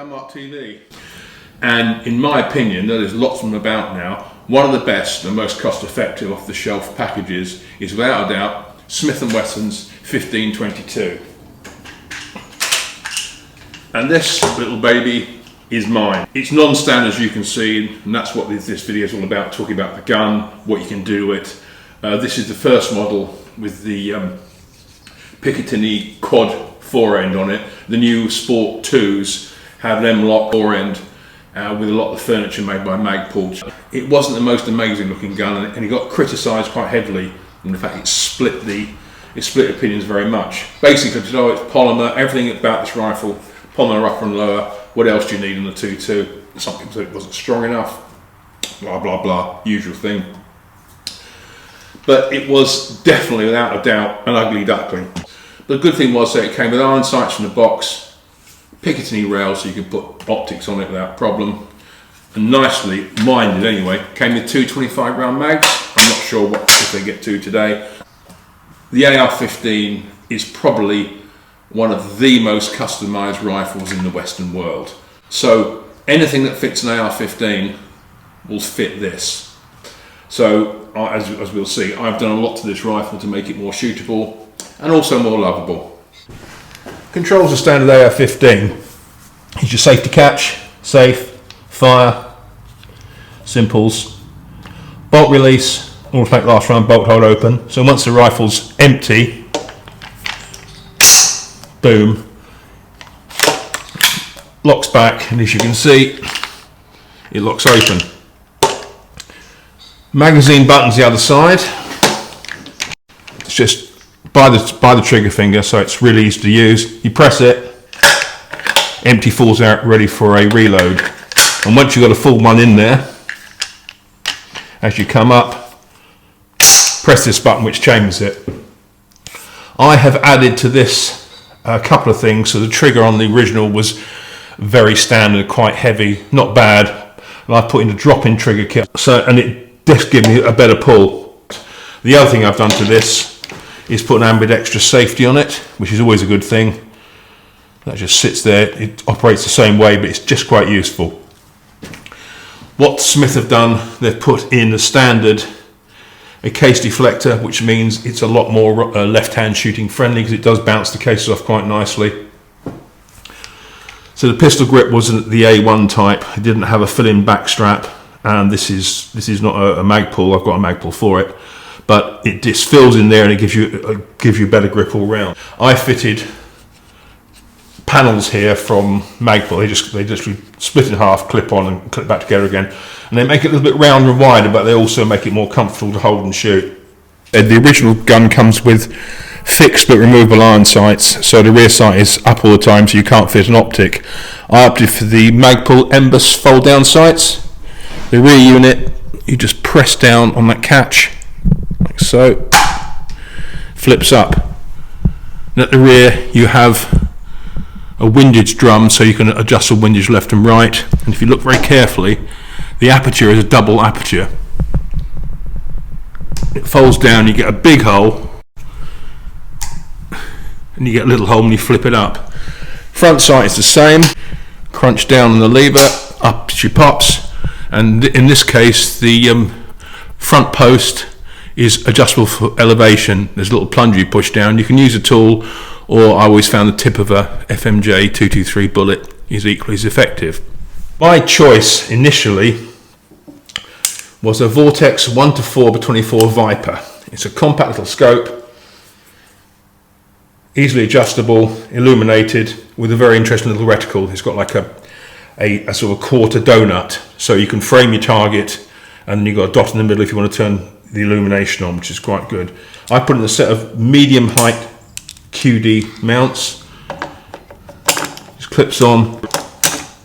gun Mart TV. And in my opinion, there's lots of them about now. One of the best and most cost-effective off-the-shelf packages is without a doubt Smith & Wesson's 1522. And this little baby is mine. It's non-standard, as you can see, and that's what this video is all about, talking about the gun, what you can do with it. This is the first model with the Picatinny quad fore-end on it. The new Sport 2s have an M-lock fore-end with a lot of the furniture made by Magpul. It wasn't the most amazing looking gun, and it got criticised quite heavily, and in fact it split opinions very much. Basically, it's polymer, everything about this rifle, polymer upper and lower. What else do you need in the 2.2? Some people said it wasn't strong enough, blah blah blah, usual thing. But it was definitely, without a doubt, an ugly duckling. The good thing was that it came with iron sights from the box, Picatinny rails so you could put optics on it without problem, and nicely minded anyway. Came with two 25 round mags. I'm not sure if they get two today. The AR-15 is probably one of the most customised rifles in the Western world. So anything that fits an AR-15 will fit this. So as we'll see, I've done a lot to this rifle to make it more shootable and also more lovable. Controls of standard AR-15. Is your safety catch, safe, fire, simples, bolt release, automatic last round bolt hold open. So once the rifle's empty, boom, locks back, and as you can see, it locks open. Magazine buttons the other side. It's just by the trigger finger, so it's really easy to use. You press it, empty falls out, ready for a reload. And once you've got a full one in there, as you come up, press this button which chambers it. I have added to this a couple of things. So the trigger on the original was very standard, quite heavy, not bad, and I put in a drop-in trigger kit, and it just gives me a better pull. The other thing I've done to this is put an ambidextrous safety on it, which is always a good thing. That just sits there. It operates the same way, but it's just quite useful. What Smith have done, they've put in the standard a case deflector, which means it's a lot more left-hand shooting friendly because it does bounce the cases off quite nicely. So the pistol grip wasn't the A1 type. It didn't have a fill-in back strap, and this is not a Magpul. I've got a Magpul for it, but it just fills in there and it gives you better grip all round. I fitted panels here from Magpul. They just split in half, clip on and clip back together again, and they make it a little bit rounder and wider, but they also make it more comfortable to hold and shoot. The original gun comes with fixed but removable iron sights, so the rear sight is up all the time, so you can't fit an optic. I opted for the Magpul Embus fold down sights. The rear unit, you just press down on that catch like so, flips up, and at the rear you have a windage drum, so you can adjust the windage left and right. And if you look very carefully, the aperture is a double aperture. It folds down, you get a big hole, and you get a little hole when you flip it up. Front sight is the same. Crunch down on the lever, up she pops, and in this case the front post is adjustable for elevation. There's a little plunger you push down. You can use a tool, or I always found the tip of a FMJ 223 bullet is equally as effective. My choice initially was a Vortex 1-4x24 Viper. It's a compact little scope, easily adjustable, illuminated, with a very interesting little reticle. It's got like a sort of quarter donut, so you can frame your target, and then you've got a dot in the middle if you want to turn the illumination on, which is quite good. I put in a set of medium height QD mounts. Just clips on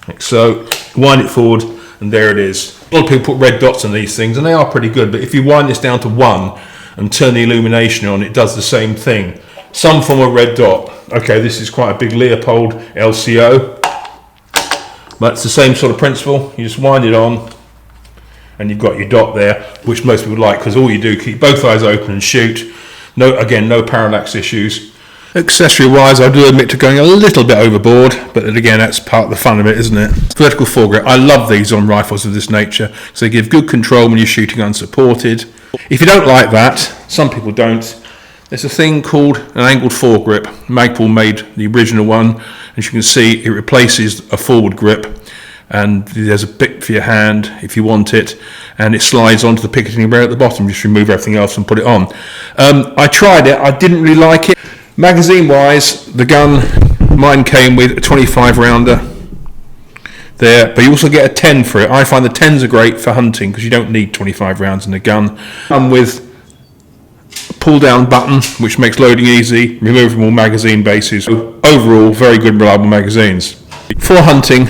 like so, wind it forward, and there it is. A lot of people put red dots on these things, and they are pretty good, but if you wind this down to 1 and turn the illumination on, it does the same thing. Some form of red dot. Okay, this is quite a big Leopold LCO, but it's the same sort of principle. You just wind it on and you've got your dot there, which most people like, because all you do, keep both eyes open and shoot. No, again, no parallax issues. Accessory wise, I do admit to going a little bit overboard, but then again, that's part of the fun of it, isn't it? Vertical foregrip. I love these on rifles of this nature, because they give good control when you're shooting unsupported. If you don't like that, some people don't, there's a thing called an angled foregrip. Magpul made the original one. As you can see, it replaces a forward grip, and there's a bit for your hand if you want it, and it slides onto the picketing rail at the bottom. Just remove everything else and put it on. I tried it, I didn't really like it. Magazine wise, the gun, mine came with a 25 rounder there, but you also get a 10 for it. I find the 10s are great for hunting because you don't need 25 rounds in a gun. With a pull down button which makes loading easy, removable magazine bases. Overall, very good reliable magazines. For hunting,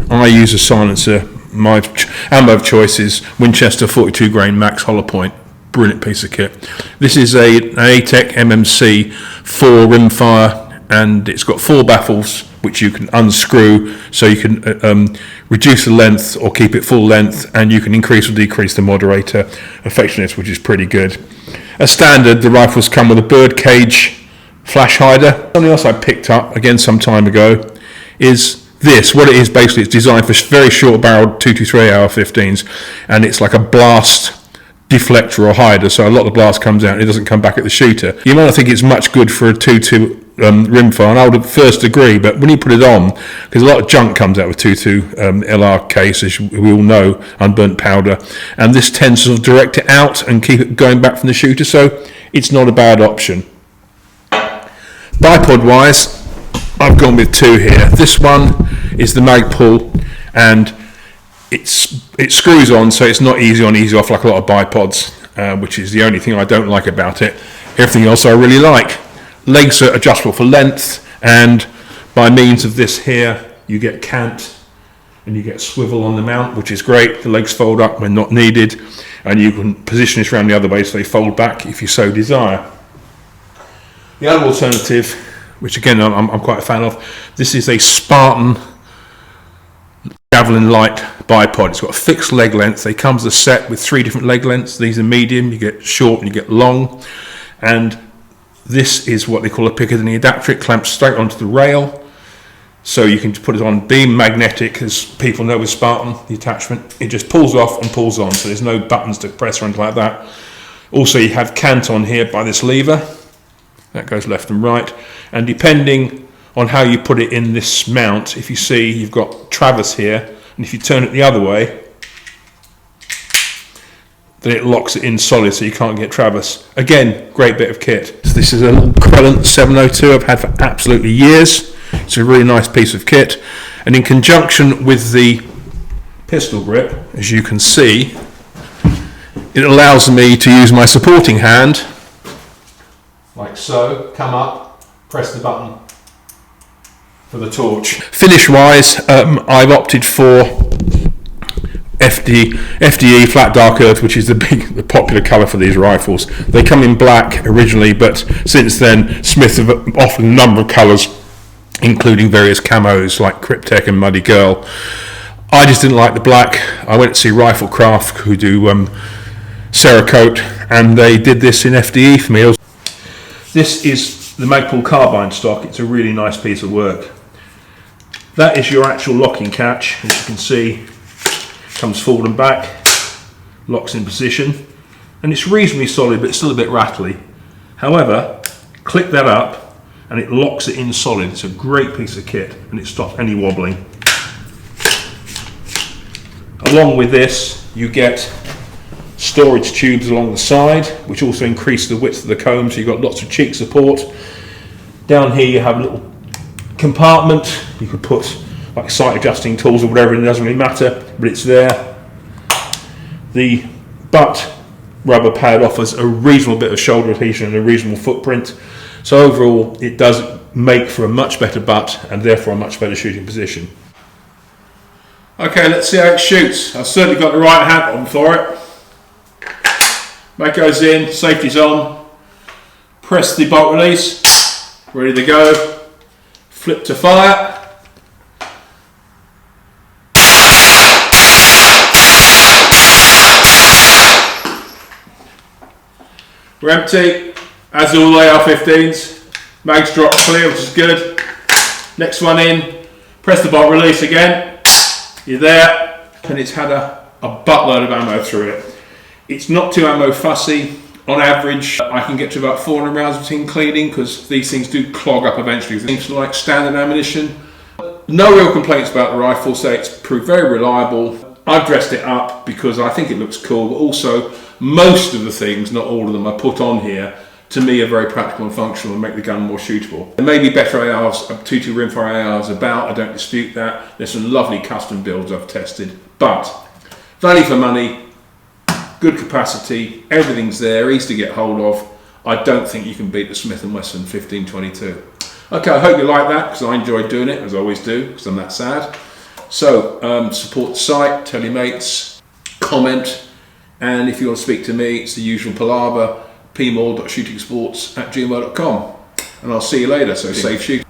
I use a silencer. My ammo of choice is Winchester 42 grain max hollow point. Brilliant piece of kit. This is an ATEC MMC 4 rimfire, and it's got 4 baffles which you can unscrew, so you can reduce the length or keep it full length, and you can increase or decrease the moderator effectiveness, which is pretty good. As standard, the rifles come with a bird cage flash hider. Something else I picked up again some time ago is this. What it is basically, it's designed for very short barreled 223 AR-15s, and it's like a blast deflector or hider, so a lot of the blast comes out and it doesn't come back at the shooter. You might not think it's much good for a 2.2 rimfire, and I would first agree, but when you put it on, because a lot of junk comes out with 2.2 LR case, as we all know, unburnt powder, and this tends to sort of direct it out and keep it going back from the shooter, so it's not a bad option. Bipod wise, I've gone with 2 here. This one is the Magpul, and it screws on, so it's not easy on, easy off like a lot of bipods, which is the only thing I don't like about it. Everything else I really like. Legs are adjustable for length, and by means of this here, you get cant and you get swivel on the mount, which is great. The legs fold up when not needed, and you can position this around the other way so they fold back if you so desire. The other alternative, which again I'm quite a fan of, this is a Spartan Javelin Light bipod. It's got a fixed leg length. They come as a set with 3 different leg lengths. These are medium, you get short and you get long, and this is what they call a Piccadilly adapter. It clamps straight onto the rail, so you can put it on beam magnetic, as people know with Spartan, the attachment. It just pulls off and pulls on, so there's no buttons to press or anything like that. Also, you have cant on here by this lever. That goes left and right, and depending on how you put it in this mount, if you see, you've got traverse here, and if you turn it the other way, then it locks it in solid so you can't get traverse. Again, great bit of kit. This is a little Quellant 702 I've had for absolutely years. It's a really nice piece of kit, and in conjunction with the pistol grip, as you can see, it allows me to use my supporting hand like so, come up, press the button for the torch. Finish wise, I've opted for FDE flat dark earth, which is the popular colour for these rifles. They come in black originally, but since then Smith have offered a number of colours, including various camos like Cryptek and Muddy Girl. I just didn't like the black. I went to see Riflecraft, who do Cerakote, and they did this in FDE for me. This is the Magpul carbine stock. It's a really nice piece of work. That is your actual locking catch. As you can see, comes forward and back, locks in position, and it's reasonably solid, but it's still a bit rattly. However, click that up and it locks it in solid. It's a great piece of kit, and it stops any wobbling. Along with this, you get storage tubes along the side, which also increase the width of the comb, so you've got lots of cheek support. Down here you have a little compartment. You could put like sight adjusting tools or whatever, and it doesn't really matter, but it's there. The butt rubber pad offers a reasonable bit of shoulder adhesion and a reasonable footprint, so overall it does make for a much better butt and therefore a much better shooting position. Okay, let's see how it shoots. I've certainly got the right hat on for it. That goes in, safety's on, press the bolt release, ready to go, flip to fire. We're empty, as all AR-15s. Mags drop clear, which is good. Next one in, press the bolt release again, you're there, and it's had a buttload of ammo through it. It's not too ammo fussy. On average, I can get to about 400 rounds between cleaning because these things do clog up eventually. Things like standard ammunition. No real complaints about the rifle, so it's proved very reliable. I've dressed it up because I think it looks cool, but also most of the things, not all of them, I put on here to me are very practical and functional and make the gun more shootable. There may be better ARs, 2.2 rimfire ARs about, I don't dispute that. There's some lovely custom builds I've tested, but value for money, good capacity, everything's there, easy to get hold of. I don't think you can beat the Smith & Wesson 1522. Okay, I hope you like that because I enjoyed doing it, as I always do, because I'm that sad. So, support the site, tell your mates, comment, and if you want to speak to me, it's the usual palaver, pmall.shootingsports@gmail.com. And I'll see you later, so safe shooting.